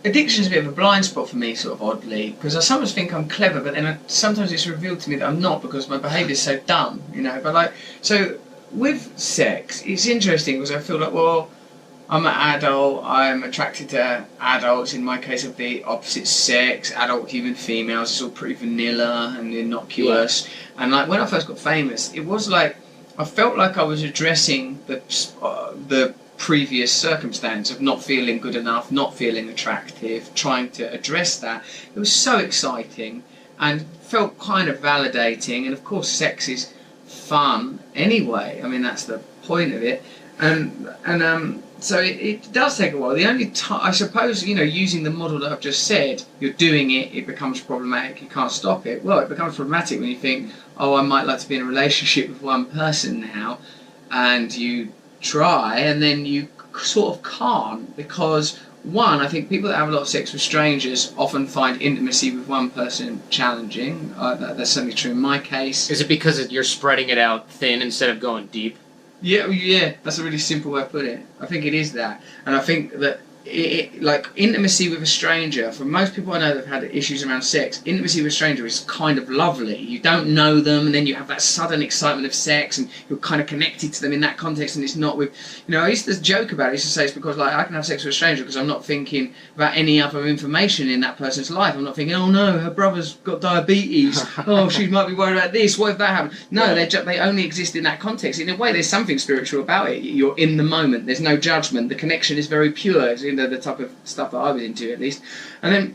addiction's a bit of a blind spot for me, sort of oddly, because I sometimes think I'm clever, but then sometimes it's revealed to me that I'm not because my behaviour is so dumb, you know. But like, so with sex, it's interesting because I feel like, well, I'm an adult, I'm attracted to adults, in my case of the opposite sex, adult human females, it's all pretty vanilla and innocuous. Yeah. And like when I first got famous, it was like, I felt like I was addressing the previous circumstance of not feeling good enough, not feeling attractive, trying to address that. It was so exciting and felt kind of validating, and of course sex is fun anyway, I mean that's the point of it, and so it does take a while. The only time, I suppose, you know, using the model that I've just said, you're doing it, it becomes problematic, you can't stop it. Well, it becomes problematic when you think, oh, I might like to be in a relationship with one person now, and you try, and then you sort of can't, because one, I think people that have a lot of sex with strangers often find intimacy with one person challenging. That's certainly true in my case. Is it because you're spreading it out thin instead of going deep? Yeah, that's a really simple way to put it. I think it is that, and I think that like intimacy with a stranger, for most people I know that have had issues around sex, intimacy with a stranger is kind of lovely. You don't know them, and then you have that sudden excitement of sex, and you're kind of connected to them in that context, and it's not with, you know, I used to joke about it, I used to say it's because like I can have sex with a stranger because I'm not thinking about any other information in that person's life. I'm not thinking, oh no, her brother's got diabetes, oh she might be worried about this, what if that happened? No, they only exist in that context. In a way there's something spiritual about it. You're in the moment, there's no judgment, the connection is very pure, the type of stuff that I was into at least. And then,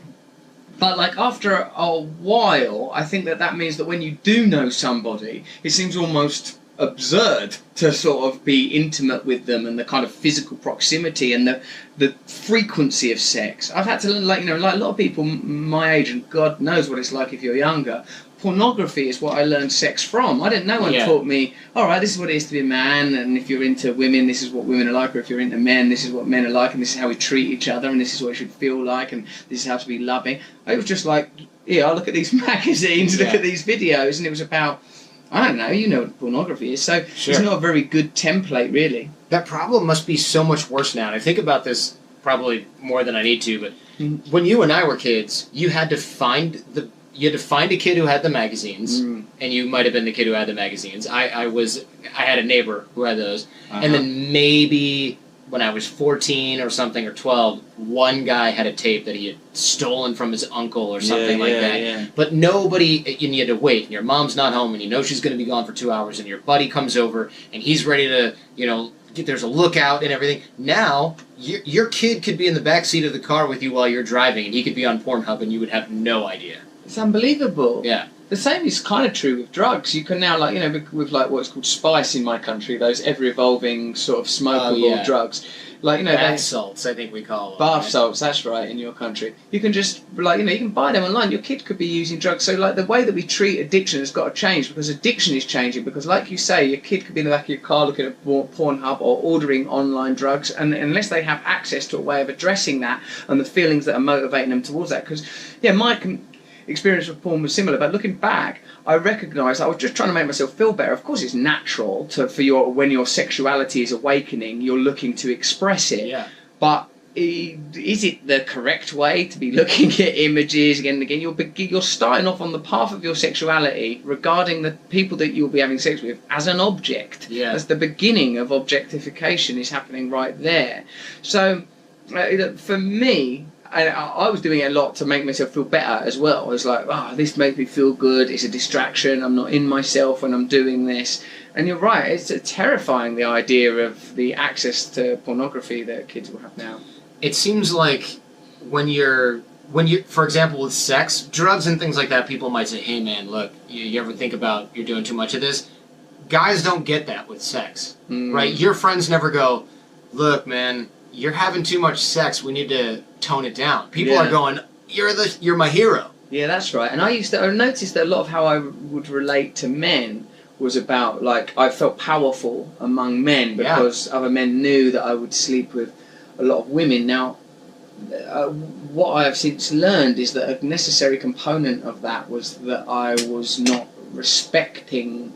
but like after a while, I think that means that when you do know somebody, it seems almost absurd to sort of be intimate with them, and the kind of physical proximity and the frequency of sex. I've had to learn, like, you know, like a lot of people my age, and God knows what it's like if you're younger, pornography is what I learned sex from. I didn't know one taught me, alright, this is what it is to be a man, and if you're into women, this is what women are like, or if you're into men, this is what men are like, and this is how we treat each other, and this is what it should feel like, and this is how to be loving. It was just like, yeah, I'll look at these magazines, look at these videos, and it was about, I don't know, you know what pornography is, so it's not a very good template, really. That problem must be so much worse now, and I think about this probably more than I need to, but when you and I were kids, you had to find a kid who had the magazines, and you might have been the kid who had the magazines. I had a neighbor who had those, and then maybe when I was 14 or something, or 12, one guy had a tape that he had stolen from his uncle or something like that. Yeah. But nobody, and you had to wait, and your mom's not home, and you know she's going to be gone for 2 hours, and your buddy comes over, and he's ready to, you know, there's a lookout and everything. Now, your kid could be in the back seat of the car with you while you're driving, and he could be on Pornhub, and you would have no idea. It's unbelievable. Yeah. The same is kind of true with drugs. You can now, like, you know, with like what's called spice in my country, those ever-evolving sort of smokable drugs. Like, you know, bath salts, I think we call them. Bath salts, that's right, in your country. You can just, like, you know, you can buy them online. Your kid could be using drugs. So, like, the way that we treat addiction has got to change, because addiction is changing. Because, like you say, your kid could be in the back of your car looking at Pornhub or ordering online drugs, and unless they have access to a way of addressing that and the feelings that are motivating them towards that. Because, yeah, my experience with porn was similar, but looking back, I recognised I was just trying to make myself feel better. Of course, it's natural when your sexuality is awakening, you're looking to express it. Yeah. But is it the correct way to be looking at images again and again? You're starting off on the path of your sexuality, regarding the people that you'll be having sex with as an object. Yeah. That's the beginning of objectification is happening right there. So, for me, I was doing it a lot to make myself feel better as well. I was like, this makes me feel good, it's a distraction, I'm not in myself when I'm doing this. And you're right, it's terrifying, the idea of the access to pornography that kids will have now. It seems like when you're, for example, with sex, drugs and things like that, people might say, hey man, look, you ever think about you're doing too much of this? Guys don't get that with sex, right? Your friends never go, look man, you're having too much sex, we need to tone it down. People are going, you're my hero. Yeah, that's right. And I noticed that a lot of how I would relate to men was about, like, I felt powerful among men because other men knew that I would sleep with a lot of women. Now, what I have since learned is that a necessary component of that was that I was not respecting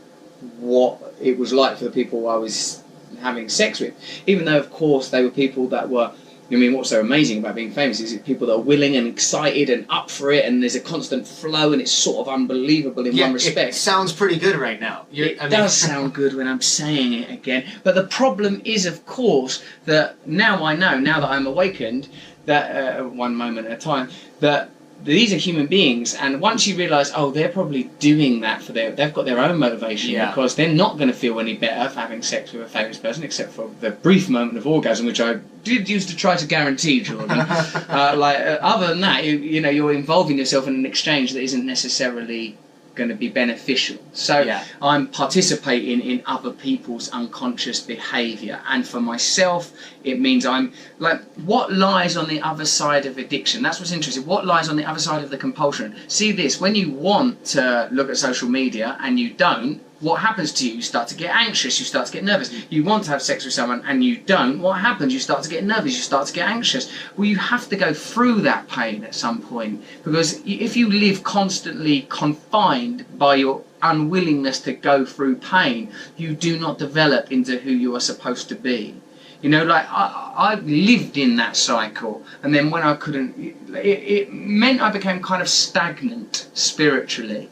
what it was like for the people I was having sex with, even though of course they were people that were I mean, what's so amazing about being famous is people that are willing and excited and up for it, and there's a constant flow, and it's sort of unbelievable in one respect. It sounds pretty good right now. It does sound good when I'm saying it again. But the problem is, of course, that now I know, now that I'm awakened, that one moment at a time, that these are human beings, and once you realise, oh, they're probably doing that for they've got their own motivation, because they're not going to feel any better for having sex with a famous person, except for the brief moment of orgasm, which I did used to try to guarantee, Jordan. Other than that, you know, you're involving yourself in an exchange that isn't necessarily going to be beneficial. So I'm participating in other people's unconscious behaviour, and for myself it means I'm like, what lies on the other side of addiction? That's what's interesting. What lies on the other side of the compulsion? See this, when you want to look at social media and you don't, what happens to you? You start to get anxious, you start to get nervous. You want to have sex with someone and you don't, what happens? You start to get nervous, you start to get anxious. Well, you have to go through that pain at some point, because if you live constantly confined by your unwillingness to go through pain, you do not develop into who you are supposed to be. You know, like, I lived in that cycle, and then when I couldn't, it meant I became kind of stagnant spiritually.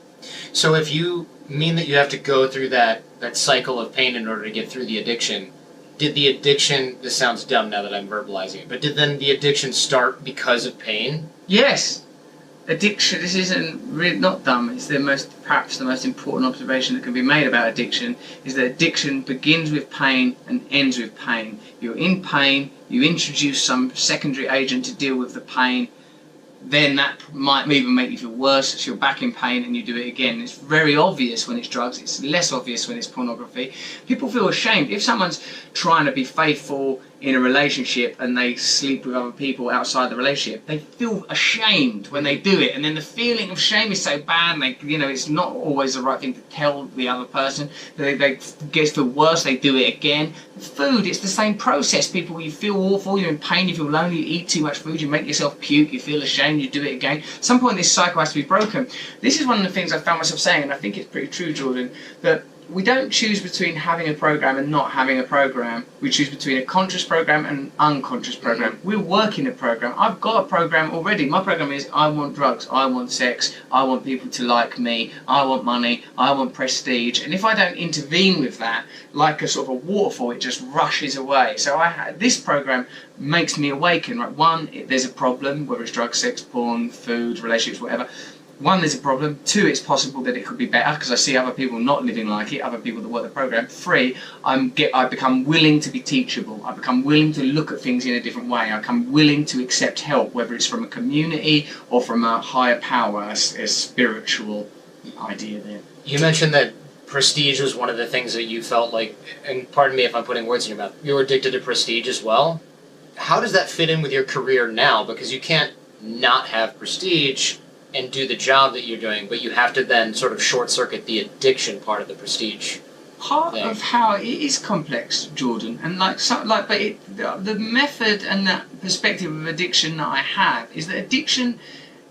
So if you mean that you have to go through that cycle of pain in order to get through the addiction, did the addiction, this sounds dumb now that I'm verbalizing it, but did then the addiction start because of pain? Yes. Addiction, this isn't really not dumb, it's perhaps the most important observation that can be made about addiction, is that addiction begins with pain and ends with pain. You're in pain, you introduce some secondary agent to deal with the pain, then that might even make you feel worse, so you're back in pain and you do it again. It's very obvious when it's drugs, it's less obvious when it's pornography. People feel ashamed. If someone's trying to be faithful in a relationship and they sleep with other people outside the relationship, they feel ashamed when they do it, and then the feeling of shame is so bad, and it's not always the right thing to tell the other person. They get to worse, they do it again. Food, it's the same process. People, you feel awful, you're in pain, you feel lonely, you eat too much food, you make yourself puke, you feel ashamed, you do it again. At some point this cycle has to be broken. This is one of the things I found myself saying, and I think it's pretty true, Jordan, that we don't choose between having a program and not having a program. We choose between a conscious program and an unconscious program. We're working a program. I've got a program already. My program is, I want drugs, I want sex, I want people to like me, I want money, I want prestige. And if I don't intervene with that, like a sort of a waterfall, it just rushes away. So this program makes me awaken. Right? One, there's a problem, whether it's drugs, sex, porn, food, relationships, whatever. One, there's a problem. Two, it's possible that it could be better because I see other people not living like it, other people that work the program. Three, I become willing to be teachable. I become willing to look at things in a different way. I become willing to accept help, whether it's from a community or from a higher power, a spiritual idea there. You mentioned that prestige was one of the things that you felt like, and pardon me if I'm putting words in your mouth, you were addicted to prestige as well. How does that fit in with your career now? Because you can't not have prestige and do the job that you're doing, but you have to then sort of short-circuit the addiction part of the prestige. Part of how it is complex, Jordan, and the method and that perspective of addiction that I have is that addiction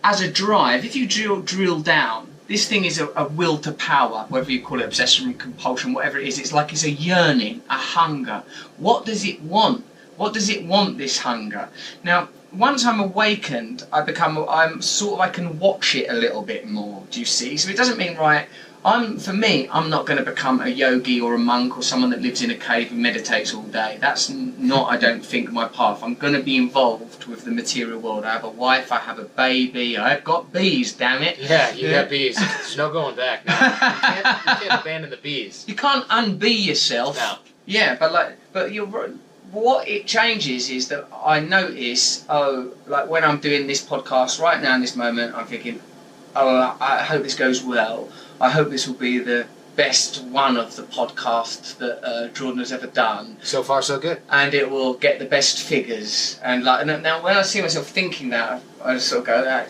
as a drive, if you drill down, this thing is a will to power, whether you call it obsession, compulsion, whatever it is. It's like it's a yearning, a hunger. What does it want? What does it want, this hunger? Now, once I'm awakened, I can watch it a little bit more, do you see? So it doesn't mean, for me, I'm not going to become a yogi or a monk or someone that lives in a cave and meditates all day. That's not, I don't think, my path. I'm going to be involved with the material world. I have a wife, I have a baby, I've got bees, damn it. Yeah, you got bees. There's no going back now. You can't abandon the bees. You can't unbee yourself. No. Yeah, but you're... What it changes is that I notice, when I'm doing this podcast right now in this moment, I'm thinking, I hope this goes well. I hope this will be the best one of the podcasts that Jordan has ever done. So far, so good. And it will get the best figures. And now when I see myself thinking that, I just sort of go,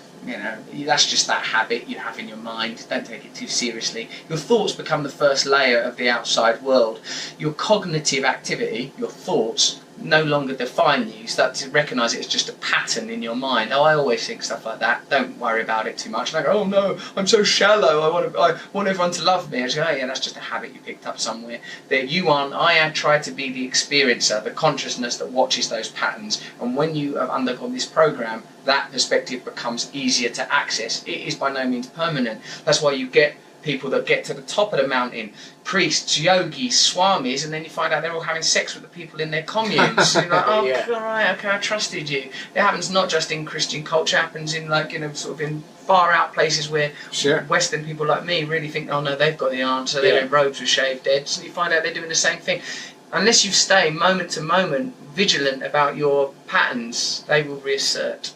that's just that habit you have in your mind. Don't take it too seriously. Your thoughts become the first layer of the outside world. Your cognitive activity, your thoughts, no longer define you. You start to recognise it as just a pattern in your mind. Oh, I always think stuff like that. Don't worry about it too much. And I go, oh no, I'm so shallow. I want everyone to love me. I just go, oh yeah, that's just a habit you picked up somewhere. That you aren't. I had tried to be the experiencer, the consciousness that watches those patterns. And when you have undergone this program, that perspective becomes easier to access. It is by no means permanent. That's why you get people that get to the top of the mountain, priests, yogis, swamis, and then you find out they're all having sex with the people in their communes. You're like, oh, Yeah. right, okay, I trusted you. It happens not just in Christian culture, it happens in, like, you know, sort of in far out places where Sure. Western people like me really think, oh no, they've got the answer, they're in robes with shaved heads, and you find out they're doing the same thing. Unless you stay moment to moment vigilant about your patterns, they will reassert.